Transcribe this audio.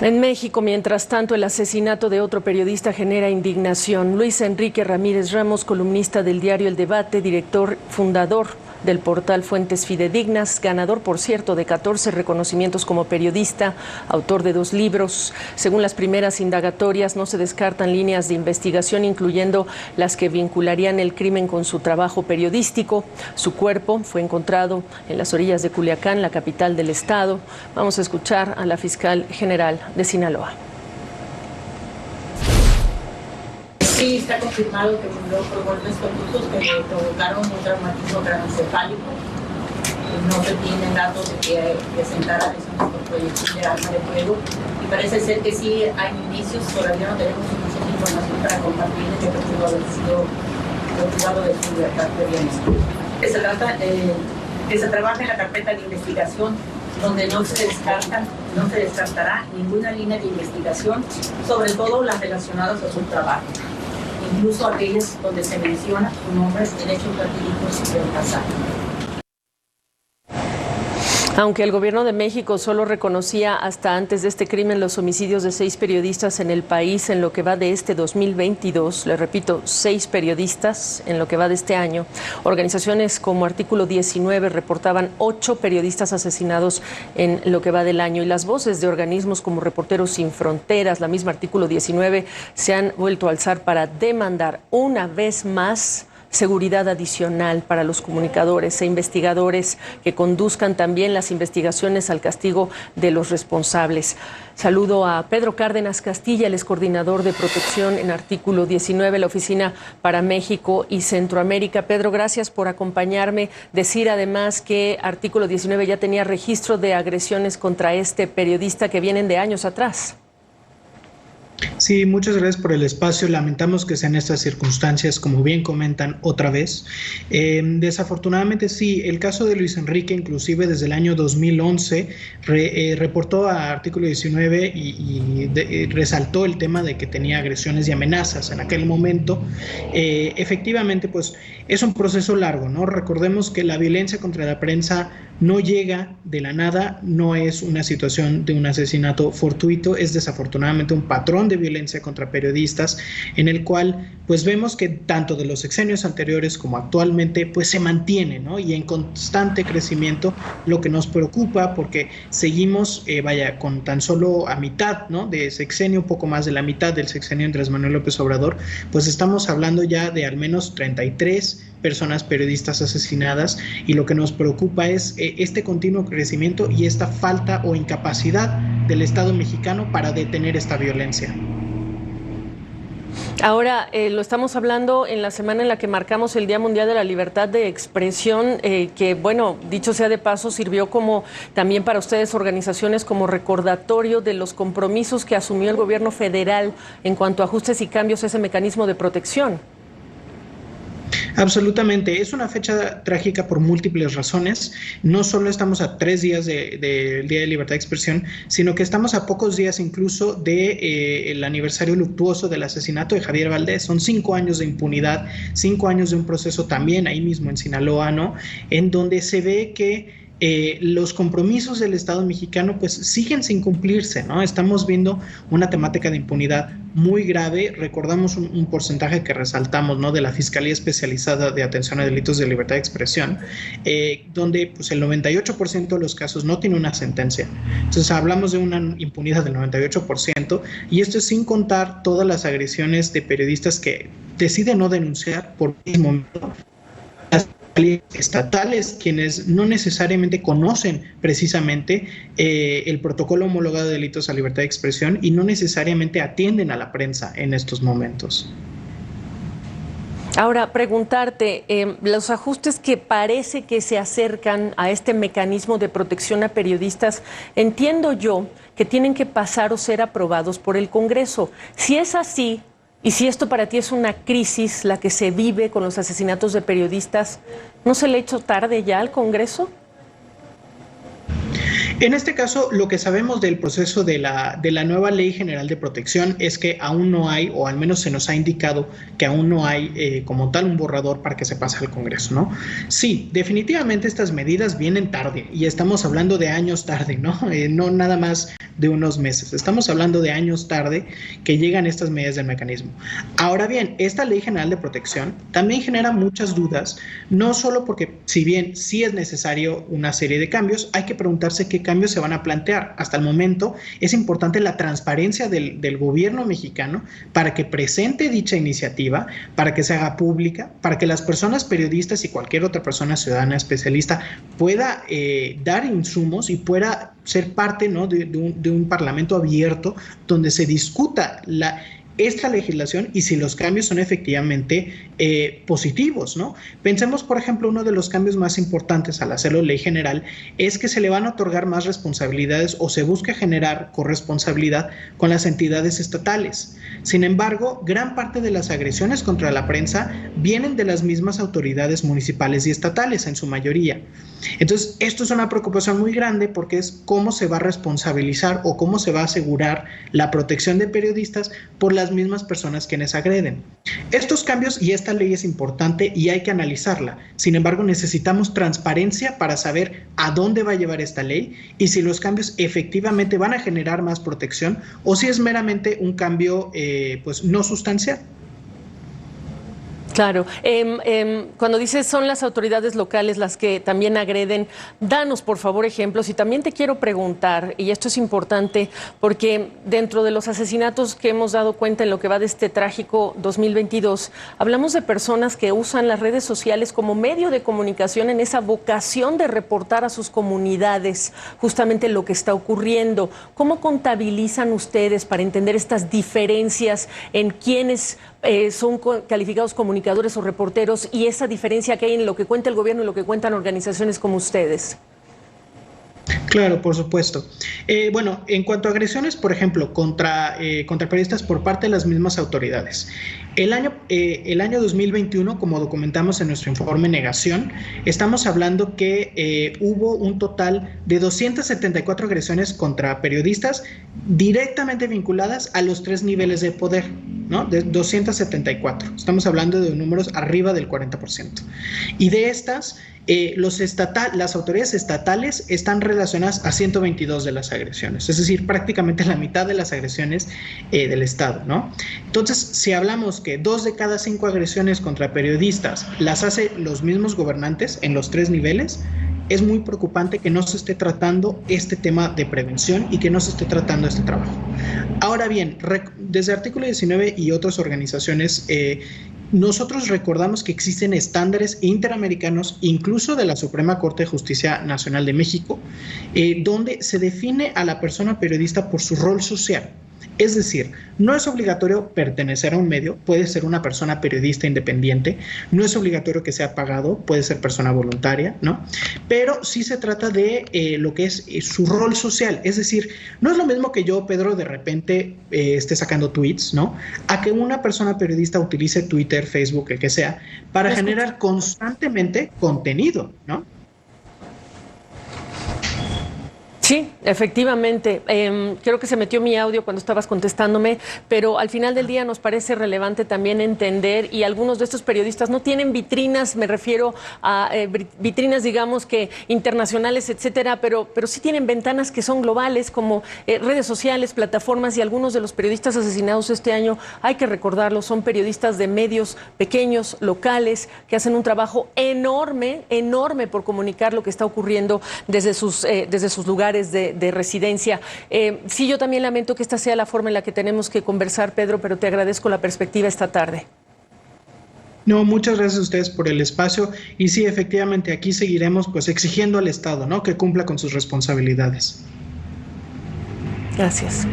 En México, mientras tanto, el asesinato de otro periodista genera indignación. Luis Enrique Ramírez Ramos, columnista del diario El Debate, director fundador del portal Fuentes Fidedignas, ganador, por cierto, de 14 reconocimientos como periodista, autor de 2 libros. Según las primeras indagatorias, no se descartan líneas de investigación, incluyendo las que vincularían el crimen con su trabajo periodístico. Su cuerpo fue encontrado en las orillas de Culiacán, la capital del estado. Vamos a escuchar a la fiscal general de Sinaloa. Sí, está confirmado que murió por golpes contusos que le provocaron un traumatismo craneoencefálico. No se tienen datos de que presentara lesiones por proyectil de arma de fuego y parece ser que sí hay indicios, todavía no tenemos suficiente información para compartir de que pudo haber sido privado de su libertad previamente. Que se trabaja en la carpeta de investigación donde no se descartará ninguna línea de investigación, sobre todo las relacionadas a su trabajo, incluso aquellas donde se menciona su nombre en hechos fatídicos del pasado. Aunque el gobierno de México solo reconocía hasta antes de este crimen los homicidios de 6 periodistas en el país en lo que va de este 2022, le repito, 6 periodistas en lo que va de este año, organizaciones como Artículo 19 reportaban 8 periodistas asesinados en lo que va del año, y las voces de organismos como Reporteros Sin Fronteras, la misma Artículo 19, se han vuelto a alzar para demandar una vez más seguridad adicional para los comunicadores e investigadores que conduzcan también las investigaciones al castigo de los responsables. Saludo a Pedro Cárdenas Castilla, el excoordinador de protección en Artículo 19, la Oficina para México y Centroamérica. Pedro, gracias por acompañarme. Decir además que Artículo 19 ya tenía registro de agresiones contra este periodista que vienen de años atrás. Sí, muchas gracias por el espacio. Lamentamos que sean estas circunstancias, como bien comentan, otra vez. Desafortunadamente sí, el caso de Luis Enrique, inclusive desde el año 2011, reportó a Artículo 19 y resaltó el tema de que tenía agresiones y amenazas en aquel momento. Efectivamente, pues es un proceso largo, ¿no? Recordemos que la violencia contra la prensa no llega de la nada, no es una situación de un asesinato fortuito, es desafortunadamente un patrón de violencia contra periodistas en el cual pues vemos que tanto de los sexenios anteriores como actualmente pues se mantiene, ¿no? Y en constante crecimiento, lo que nos preocupa porque seguimos con tan solo a mitad, ¿no? De sexenio, un poco más de la mitad del sexenio Andrés Manuel López Obrador, pues estamos hablando ya de al menos 33 personas periodistas asesinadas, y lo que nos preocupa es este continuo crecimiento y esta falta o incapacidad del Estado mexicano para detener esta violencia. Ahora, lo estamos hablando en la semana en la que marcamos el Día Mundial de la Libertad de Expresión, que, bueno, dicho sea de paso, sirvió como también para ustedes, organizaciones, como recordatorio de los compromisos que asumió el gobierno federal en cuanto a ajustes y cambios a ese mecanismo de protección. Absolutamente, es una fecha trágica por múltiples razones. No solo estamos a 3 días del Día de Libertad de Expresión, sino que estamos a pocos días incluso de el aniversario luctuoso del asesinato de Javier Valdez. Son 5 años de impunidad, 5 años de un proceso también ahí mismo en Sinaloa, ¿no? En donde se ve que los compromisos del Estado mexicano pues siguen sin cumplirse, ¿no? Estamos viendo una temática de impunidad muy grave. Recordamos un porcentaje que resaltamos, ¿no? De la Fiscalía Especializada de Atención a Delitos de Libertad de Expresión, donde pues el 98% de los casos no tiene una sentencia. Entonces hablamos de una impunidad del 98%, y esto es sin contar todas las agresiones de periodistas que deciden no denunciar por el momento, estatales, quienes no necesariamente conocen precisamente el protocolo homologado de delitos a libertad de expresión y no necesariamente atienden a la prensa en estos momentos. Ahora, preguntarte, los ajustes que parece que se acercan a este mecanismo de protección a periodistas, entiendo yo que tienen que pasar o ser aprobados por el Congreso. Si es así, y si esto para ti es una crisis, la que se vive con los asesinatos de periodistas, ¿no se le ha hecho tarde ya al Congreso? En este caso, lo que sabemos del proceso de la nueva Ley General de Protección es que aún no hay, o al menos se nos ha indicado que aún no hay como tal un borrador para que se pase al Congreso, ¿no? Sí, definitivamente estas medidas vienen tarde y estamos hablando de años tarde, ¿no? No nada más de unos meses. Estamos hablando de años tarde que llegan estas medidas del mecanismo. Ahora bien, esta Ley General de Protección también genera muchas dudas, no solo porque si bien sí es necesario una serie de cambios, hay que preguntarse qué cambios se van a plantear. Hasta el momento es importante la transparencia del gobierno mexicano para que presente dicha iniciativa, para que se haga pública, para que las personas periodistas y cualquier otra persona ciudadana especialista pueda dar insumos y pueda ser parte, ¿no?, de un parlamento abierto donde se discuta esta legislación y si los cambios son efectivamente positivos, ¿no? Pensemos, por ejemplo, uno de los cambios más importantes al hacerlo ley general es que se le van a otorgar más responsabilidades o se busca generar corresponsabilidad con las entidades estatales. Sin embargo, gran parte de las agresiones contra la prensa vienen de las mismas autoridades municipales y estatales, en su mayoría. Entonces, esto es una preocupación muy grande porque es cómo se va a responsabilizar o cómo se va a asegurar la protección de periodistas por las mismas personas quienes agreden. Estos cambios y esta ley es importante y hay que analizarla. Sin embargo, necesitamos transparencia para saber a dónde va a llevar esta ley y si los cambios efectivamente van a generar más protección o si es meramente un cambio pues no sustancial. Claro. Cuando dices son las autoridades locales las que también agreden, danos por favor ejemplos. Y también te quiero preguntar, y esto es importante, porque dentro de los asesinatos que hemos dado cuenta en lo que va de este trágico 2022, hablamos de personas que usan las redes sociales como medio de comunicación en esa vocación de reportar a sus comunidades justamente lo que está ocurriendo. ¿Cómo contabilizan ustedes para entender estas diferencias en quienes son calificados comunicadores o reporteros y esa diferencia que hay en lo que cuenta el gobierno y lo que cuentan organizaciones como ustedes? Claro, por supuesto. Bueno, en cuanto a agresiones, por ejemplo, contra periodistas por parte de las mismas autoridades. El año 2021, como documentamos en nuestro informe Negación, estamos hablando que hubo un total de 274 agresiones contra periodistas directamente vinculadas a los 3 niveles de poder, ¿no? De 274. Estamos hablando de números arriba del 40%. Y de estas, las autoridades estatales están relacionadas a 122 de las agresiones, es decir, prácticamente la mitad de las agresiones del Estado, ¿no? Entonces, si hablamos que 2 de cada 5 agresiones contra periodistas las hace los mismos gobernantes en los 3 niveles, es muy preocupante que no se esté tratando este tema de prevención y que no se esté tratando este trabajo. Ahora bien, desde Artículo 19 y otras organizaciones, nosotros recordamos que existen estándares interamericanos, incluso de la Suprema Corte de Justicia Nacional de México, donde se define a la persona periodista por su rol social. Es decir, no es obligatorio pertenecer a un medio, puede ser una persona periodista independiente, no es obligatorio que sea pagado, puede ser persona voluntaria, ¿no? Pero sí se trata de lo que es su rol social, es decir, no es lo mismo que yo, Pedro, de repente esté sacando tweets, ¿no? A que una persona periodista utilice Twitter, Facebook, el que sea, para generar constantemente contenido, ¿no? Sí, efectivamente. Creo que se metió mi audio cuando estabas contestándome, pero al final del día nos parece relevante también entender, y algunos de estos periodistas no tienen vitrinas, me refiero a vitrinas, digamos que internacionales, etcétera, pero sí tienen ventanas que son globales, como redes sociales, plataformas, y algunos de los periodistas asesinados este año, hay que recordarlo, son periodistas de medios pequeños, locales, que hacen un trabajo enorme por comunicar lo que está ocurriendo desde sus lugares de residencia. Sí, yo también lamento que esta sea la forma en la que tenemos que conversar, Pedro, pero te agradezco la perspectiva esta tarde. No, muchas gracias a ustedes por el espacio y sí, efectivamente, aquí seguiremos pues exigiendo al Estado, ¿no?, que cumpla con sus responsabilidades. Gracias.